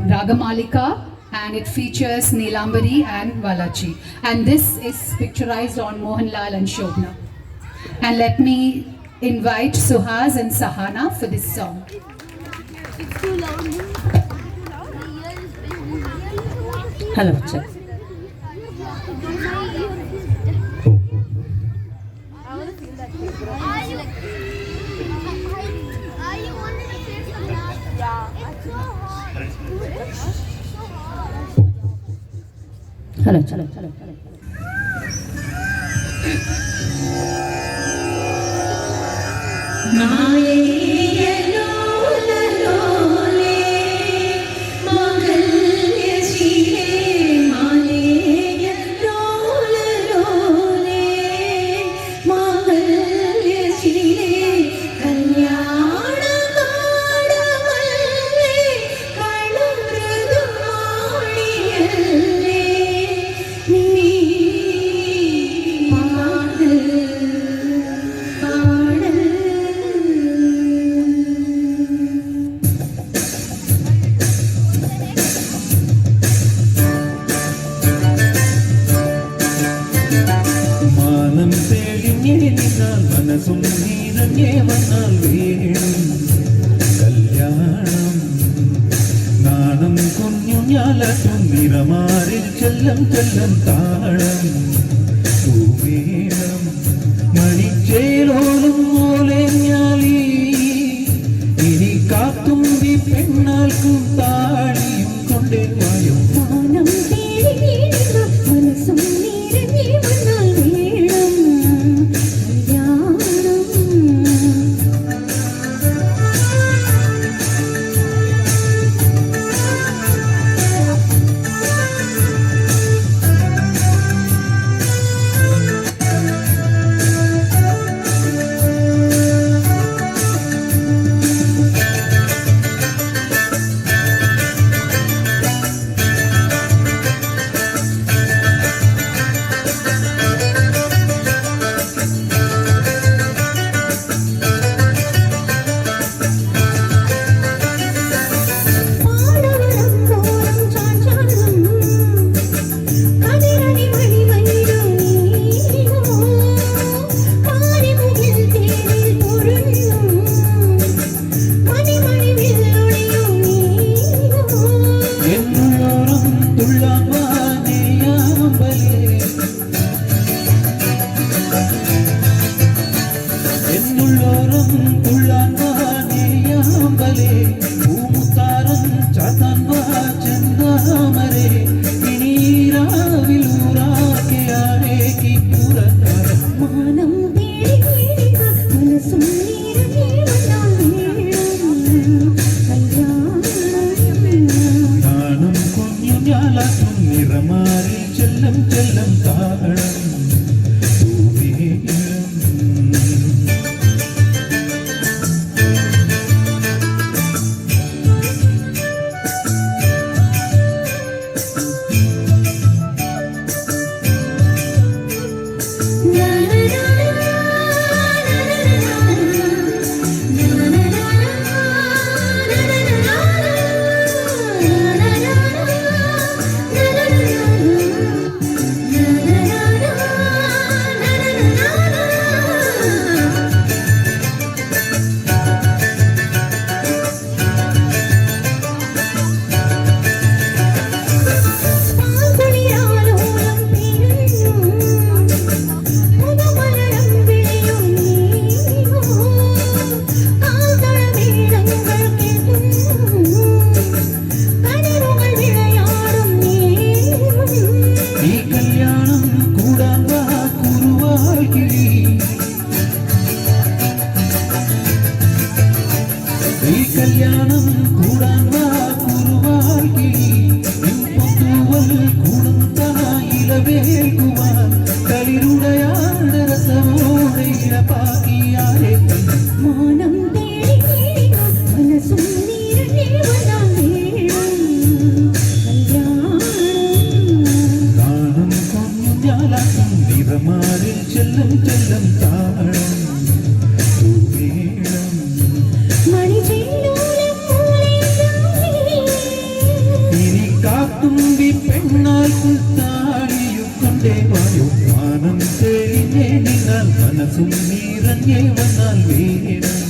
Ragamalika, and it features Neelambari and Valachi. And this is picturized on Mohanlal and Shobna. And let me invite Suhas and Sahana for this song. It's too loud. Hello, check. Hello, hello, hello, hello. നാണം കുഞ്ഞുഞ്ഞാലും നിറമാറിൽ ചെല്ലം ചെല്ലം താളം പൂവേണം മണിച്ചേലോളും പോലെ ഞാലി ഇനി കാത്തുമ്പി പെണ്ണാൾക്കും താളിയും കൊണ്ടേ വായും നിറമാറി ചെല്ലം ചെല്ലം താളം കല്യാണം കൂടാൻ വാ കുറുവാക്കി പൊത്തുവൽ കൂടുന്നയിലവേൽക്കുവാൻ കളിരുടയാണ്ട രസമോടെ ഇടപാക്കിയാരെ മാനം തേടി മനസ്സും നാണം കൊഞ്ഞാലും നിറമാറിൽ ചെല്ലം ചെല്ലം താളം മണി തുമ്പി പെണ്ണാൽ പുൽത്താടിയും കൊണ്ടേ വായോ മാനം തെളിഞ്ഞേ നിന്നാൽ മനസ്സും നിറഞ്ഞേ വന്നാൽ വേണം